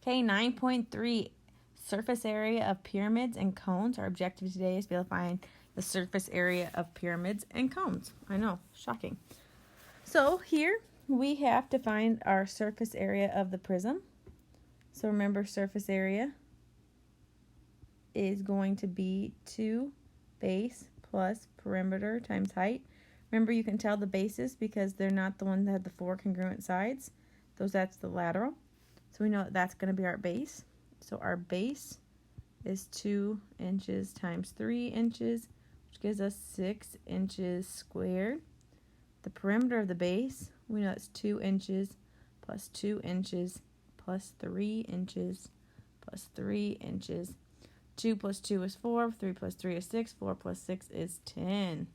Okay, 9.3, surface area of pyramids and cones. Our objective today is to be able to find the surface area of pyramids and cones. I know, shocking. So here we have to find our surface area of the prism. So remember, surface area is going to be 2 base plus perimeter times height. Remember, you can tell the bases because they're not the ones that have the 4 congruent sides. That's the lateral. So we know that that's going to be our base. So our base is 2 inches times 3 inches, which gives us 6 inches squared. The perimeter of the base, we know it's 2 inches plus 2 inches plus 3 inches plus 3 inches. 2 plus 2 is 4, 3 plus 3 is 6, 4 plus 6 is 10.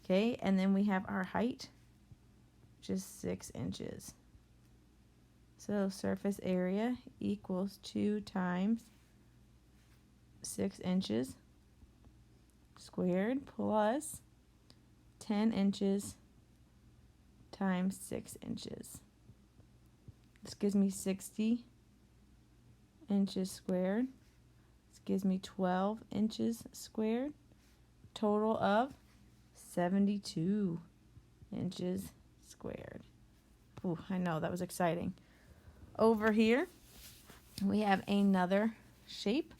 Okay, and then we have our height, which is 6 inches. So surface area equals 2 times 6 inches squared plus 10 inches times 6 inches. This gives me 60 inches squared. This gives me 12 inches squared. Total of 72 inches squared. Ooh, I know, that was exciting. Over here, we have another shape.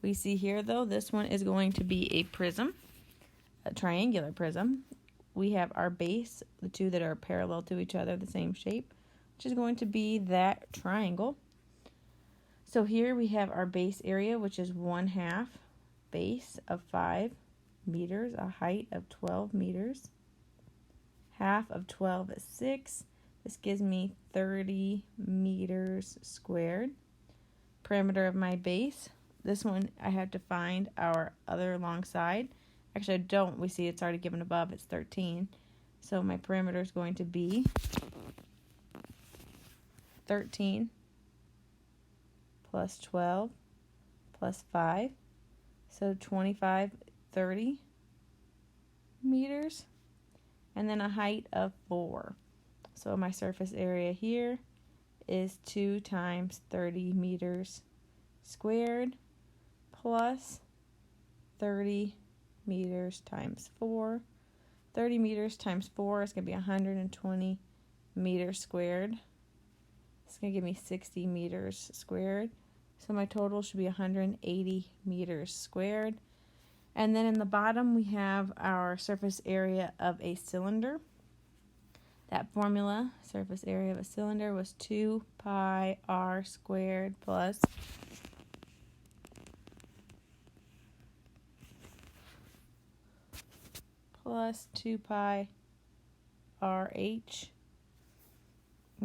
We see here, though, this one is going to be a prism, a triangular prism. We have our base, the two that are parallel to each other, the same shape, which is going to be that triangle. So here we have our base area, which is 1/2 base of 5 meters, a height of 12 meters. Half of 12 is 6. This gives me 30 meters squared. Perimeter of my base. This one I have to find our other long side. Actually, I don't. We see it's already given above. It's 13. So my perimeter is going to be 13 plus 12 plus 5. So 25, 30 meters. And then a height of 4. So my surface area here is 2 times 30 meters squared plus 30 meters times 4. 30 meters times 4 is going to be 120 meters squared. It's going to give me 60 meters squared. So my total should be 180 meters squared. And then in the bottom we have our surface area of a cylinder. That formula, surface area of a cylinder, was 2 pi r squared plus 2 pi RH.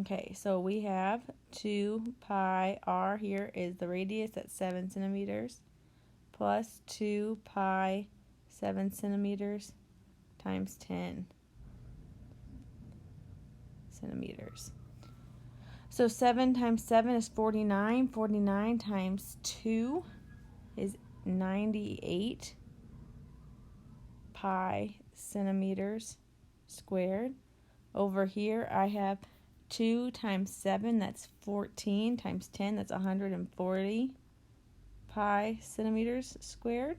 Okay, so we have 2 pi r here is the radius, that's 7 centimeters, plus 2 pi 7 centimeters times 10 centimeters. So 7 times 7 is 49. 49 times 2 is 98 pi centimeters squared. Over here I have 2 times 7, that's 14, times 10, that's 140 pi centimeters squared.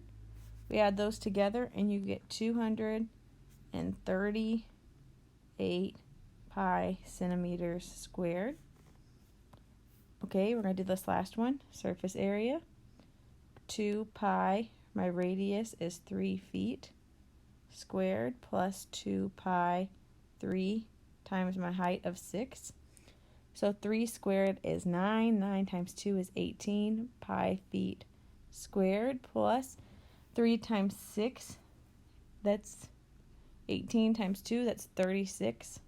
We add those together and you get 238 pi centimeters squared. Okay, we're going to do this last one. Surface area, 2 pi, my radius is 3 feet squared, plus 2 pi 3 times my height of 6. So 3 squared is 9. 9 times 2 is 18 pi feet squared, plus 3 times 6, that's 18 times 2, that's 36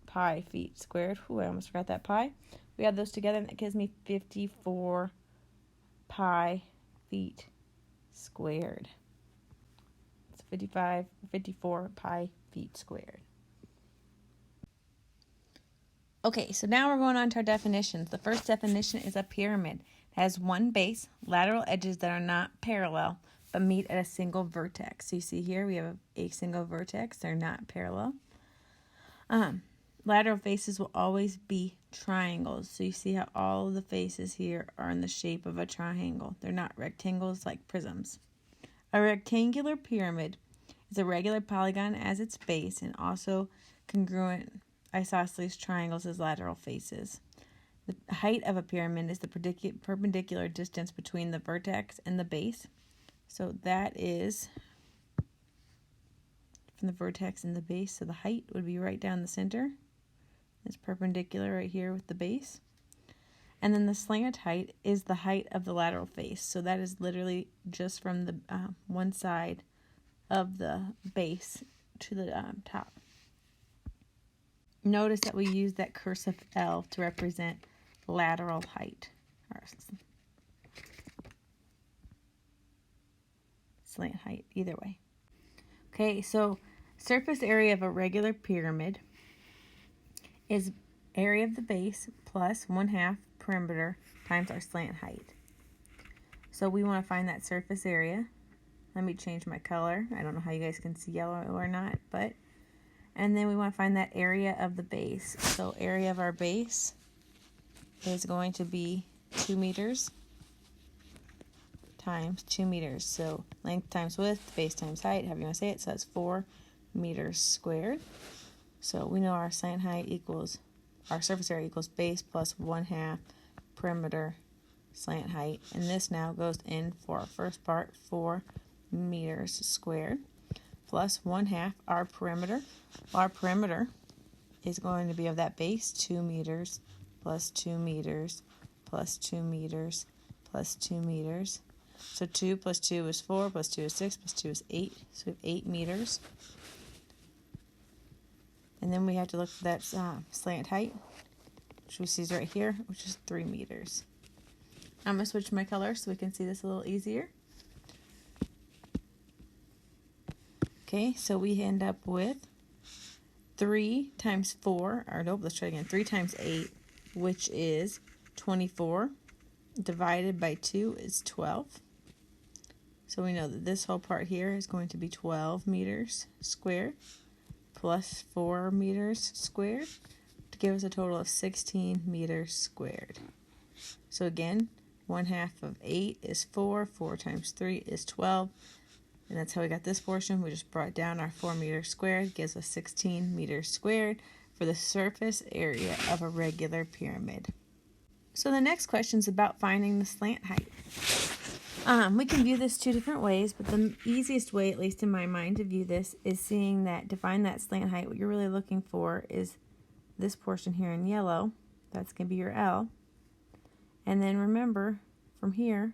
pi feet squared. Ooh, I almost forgot that pi. We add those together and that gives me 54 pi feet squared. It's 54 pi feet squared. Okay, so now we're going on to our definitions. The first definition is a pyramid. It has one base, lateral edges that are not parallel, but meet at a single vertex. So you see here we have a single vertex. They're not parallel. lateral faces will always be triangles. So you see how all of the faces here are in the shape of a triangle. They're not rectangles like prisms. A rectangular pyramid is a regular polygon as its base and also congruent isosceles triangles as lateral faces. The height of a pyramid is the perpendicular distance between the vertex and the base. So that is from the vertex and the base. So the height would be right down the center. It's perpendicular right here with the base. And then the slant height is the height of the lateral face. So that is literally just from the one side of the base to the top. Notice that we use that cursive L to represent lateral height. Or slant height, either way. Okay, so surface area of a regular pyramid is area of the base plus 1/2 perimeter times our slant height. So we want to find that surface area. Let me change my color. I don't know how you guys can see yellow or not, but and then we want to find that area of the base. So area of our base is going to be 2 meters times 2 meters. So length times width, base times height, however you want to say it. So that's 4 meters squared. So we know our slant height equals, our surface area equals base plus 1/2 perimeter slant height. And this now goes in for our first part, 4 meters squared plus 1/2 our perimeter. Our perimeter is going to be of that base, 2 meters plus 2 meters plus 2 meters plus 2 meters. So 2 plus 2 is 4, plus 2 is 6, plus 2 is 8. So we have 8 meters. And then we have to look for that slant height, which we see is right here, which is 3 meters. I'm going to switch my color so we can see this a little easier. Okay, so we end up with 3 times 4, or nope, let's try again. 3 times 8, which is 24, divided by 2 is 12. So we know that this whole part here is going to be 12 meters squared plus 4 meters squared to give us a total of 16 meters squared. So again, 1/2 of 8 is 4, 4 times 3 is 12, and that's how we got this portion. We just brought down our 4 meters squared, gives us 16 meters squared for the surface area of a regular pyramid. So the next question is about finding the slant height. We can view this 2 different ways, but the easiest way, at least in my mind, to view this is seeing that to find that slant height, what you're really looking for is this portion here in yellow. That's going to be your L. And then remember, from here,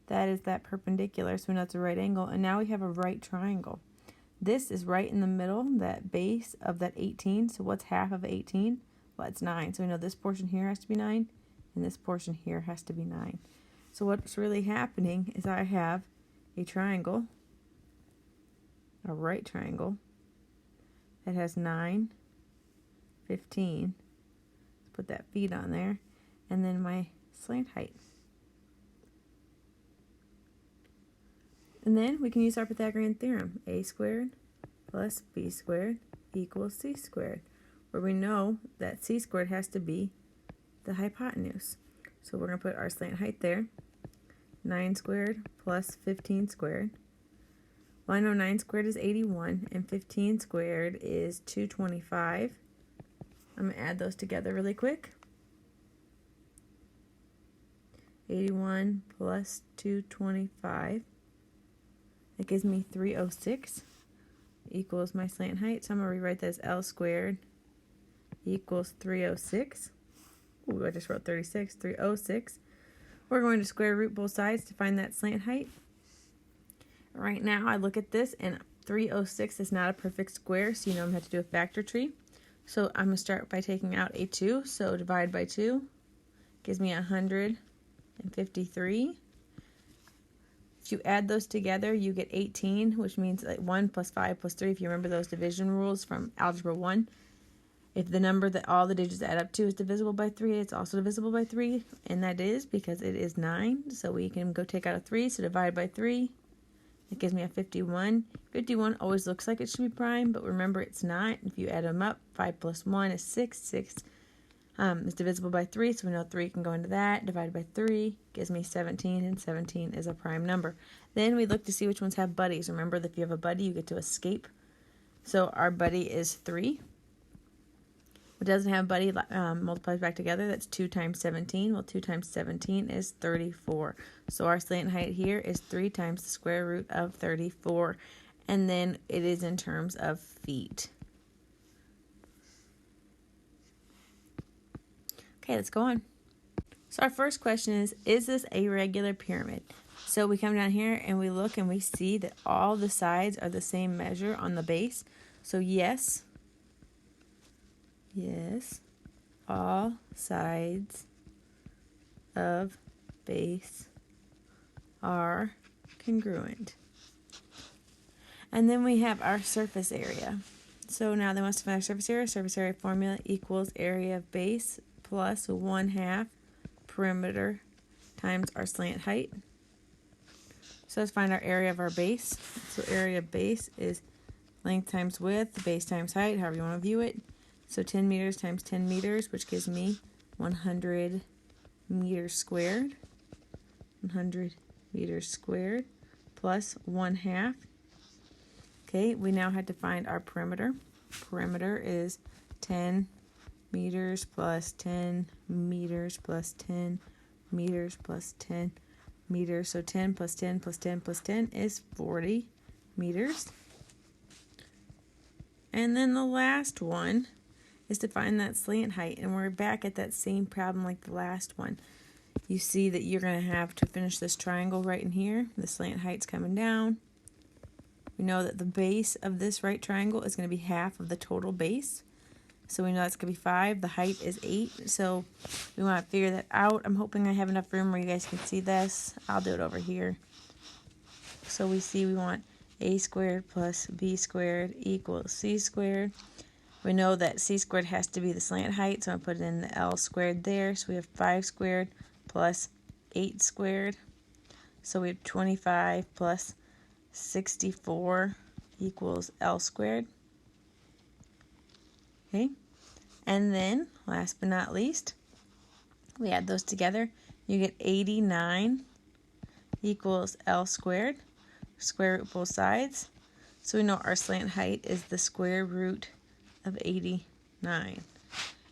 that is that perpendicular, so we know it's a right angle. And now we have a right triangle. This is right in the middle, that base of that 18. So what's half of 18? Well, it's 9. So we know this portion here has to be 9, and this portion here has to be 9. So what's really happening is I have a triangle, a right triangle, that has 9, 15. Let's put that feet on there, and then my slant height. And then we can use our Pythagorean theorem. A squared plus b squared equals c squared, where we know that c squared has to be the hypotenuse. So we're going to put our slant height there. 9 squared plus 15 squared. Well, I know 9 squared is 81, and 15 squared is 225. I'm going to add those together really quick. 81 plus 225. That gives me 306 equals my slant height. So I'm going to rewrite that as L squared equals 306. Ooh, I just wrote 36, 306. We're going to square root both sides to find that slant height. Right now, I look at this, and 306 is not a perfect square, so you know I'm going to have to do a factor tree. So I'm going to start by taking out a 2, so divide by 2 gives me 153. If you add those together, you get 18, which means like 1 plus 5 plus 3, if you remember those division rules from Algebra 1. If the number that all the digits add up to is divisible by 3, it's also divisible by 3, and that is because it is 9. So we can go take out a 3, so divide by 3 It gives me a 51. 51 always looks like it should be prime, but remember it's not. If you add them up, 5 plus 1 is 6. 6 is divisible by 3, so we know 3 can go into that. Divided by 3 gives me 17, and 17 is a prime number. Then we look to see which ones have buddies. Remember that if you have a buddy, you get to escape. So our buddy is 3. What doesn't have buddy multiplies back together. That's 2 times 17. Well, 2 times 17 is 34. So our slant height here is 3 times the square root of 34. And then it is in terms of feet. Okay, let's go on. So our first question is this a regular pyramid? So we come down here and we look and we see that all the sides are the same measure on the base. So yes, all sides of base are congruent. And then we have our surface area. So now they want us to find our surface area. Surface area formula equals area of base plus 1/2 perimeter times our slant height. So let's find our area of our base. So area of base is length times width, base times height, however you want to view it. So 10 meters times 10 meters, which gives me 100 meters squared. 100 meters squared plus 1/2. Okay, we now have to find our perimeter. Perimeter is 10 meters plus 10 meters plus 10 meters plus 10 meters. So 10 plus 10 plus 10 plus 10 is 40 meters. And then the last one is to find that slant height. And we're back at that same problem like the last one. You see that you're going to have to finish this triangle right in here. The slant height's coming down. We know that the base of this right triangle is going to be half of the total base. So we know that's going to be 5. The height is 8. So we want to figure that out. I'm hoping I have enough room where you guys can see this. I'll do it over here. So we see we want a squared plus b squared equals c squared. We know that c squared has to be the slant height, so I'm going to put in the l squared there. So we have 5 squared plus 8 squared. So we have 25 plus 64 equals L squared. Okay, and then last but not least, we add those together. You get 89 equals L squared. Square root both sides. So we know our slant height is the square root of 89.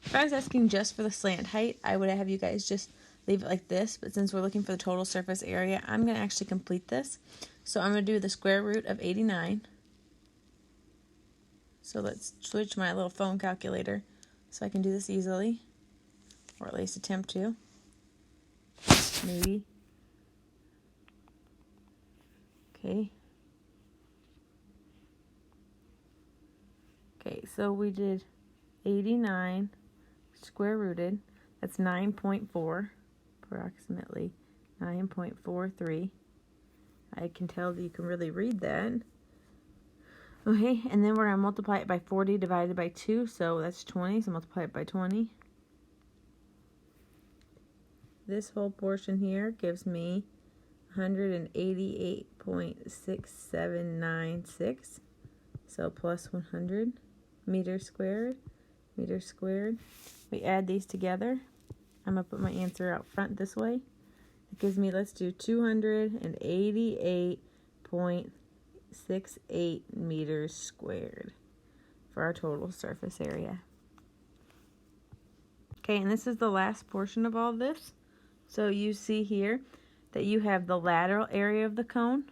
If I was asking just for the slant height, I would have you guys just leave it like this, but since we're looking for the total surface area, I'm going to actually complete this. So I'm going to do the square root of 89. So let's switch my little phone calculator so I can do this easily, or at least attempt to. Maybe. Okay. Okay, so we did 89 square rooted. That's 9.4, approximately 9.43. I can tell that you can really read that. Okay, and then we're going to multiply it by 40 divided by 2, so that's 20, so multiply it by 20. This whole portion here gives me 188.6796, so plus 100 meters squared. We add these together. I'm going to put my answer out front this way. It gives me, let's do 288.68 meters squared for our total surface area. Okay, and this is the last portion of all this. So you see here that you have the lateral area of the cone.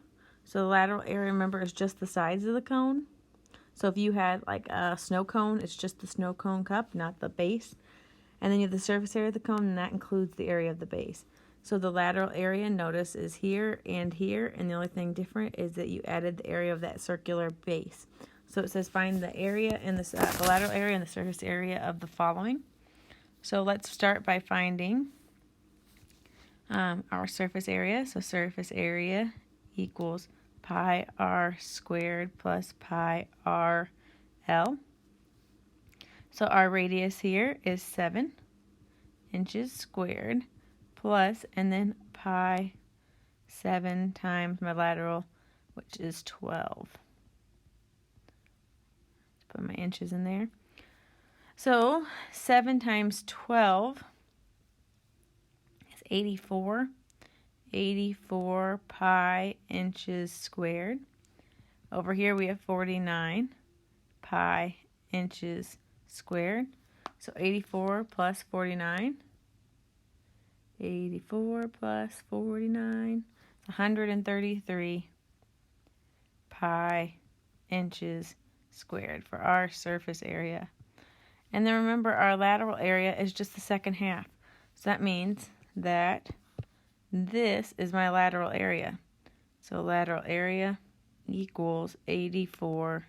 So the lateral area, remember, is just the sides of the cone. So if you had like a snow cone, it's just the snow cone cup, not the base. And then you have the surface area of the cone, and that includes the area of the base. So the lateral area, notice, is here, and the only thing different is that you added the area of that circular base. So it says find the area and the lateral area and the surface area of the following. So let's start by finding our surface area. So surface area equals pi r squared plus pi r l. So our radius here is 7 inches squared plus, and then pi 7 times my lateral which is 12. Put my inches in there. So 7 times 12 is 84. 84 pi inches squared. Over here we have 49 pi inches squared. So 84 plus 49. 84 plus 49. 133 pi inches squared for our surface area. And then remember, our lateral area is just the second half. So that means that this is my lateral area. So lateral area equals 84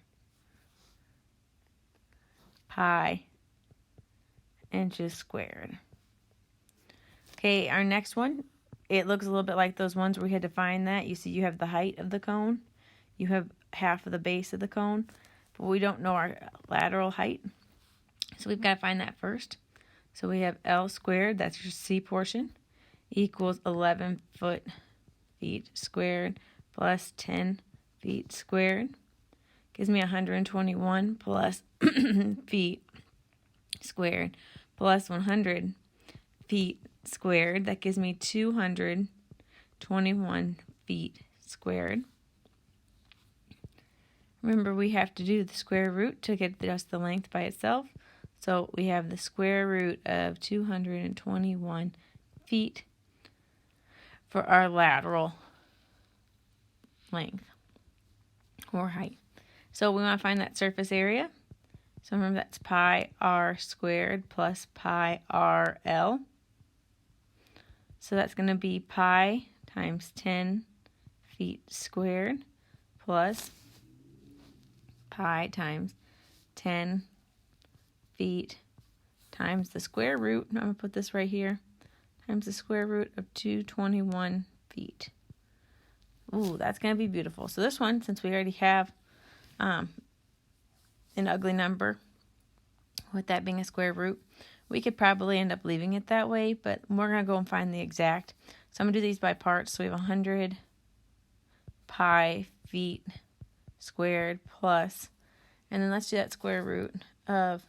pi inches squared. Okay, our next one, it looks a little bit like those ones where we had to find that. You see you have the height of the cone. You have half of the base of the cone. But we don't know our lateral height. So we've got to find that first. So we have L squared, that's your C portion, equals 11 feet squared plus 10 feet squared. Gives me 121 plus feet squared plus 100 feet squared. That gives me 221 feet squared. Remember, we have to do the square root to get just the length by itself. So we have the square root of 221 feet for our lateral length or height. So we want to find that surface area. So remember, that's pi r squared plus pi r L. So that's going to be pi times 10 feet squared plus pi times 10 feet times the square root, I'm going to put this right here, times the square root of 221 feet. Ooh, that's going to be beautiful. So this one, since we already have an ugly number, with that being a square root, we could probably end up leaving it that way, but we're going to go and find the exact. So I'm going to do these by parts. So we have 100 pi feet squared plus, and then let's do that square root of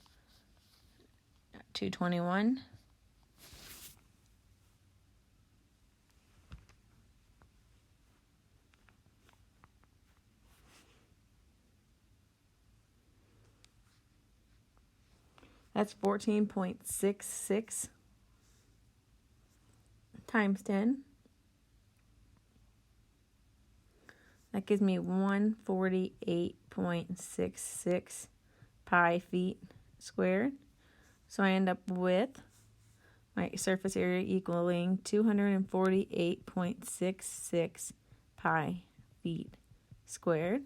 221. That's 14.66 times 10. That gives me 148.66 pi feet squared. So I end up with my surface area equaling 248.66 pi feet squared.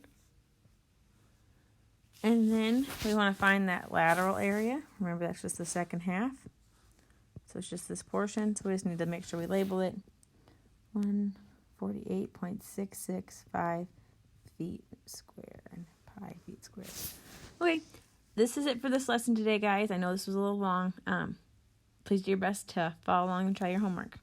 And then we want to find that lateral area. Remember, that's just the second half. So it's just this portion. So we just need to make sure we label it. 148.665 feet squared. Pi feet squared. Okay, this is it for this lesson today, guys. I know this was a little long. Please do your best to follow along and try your homework.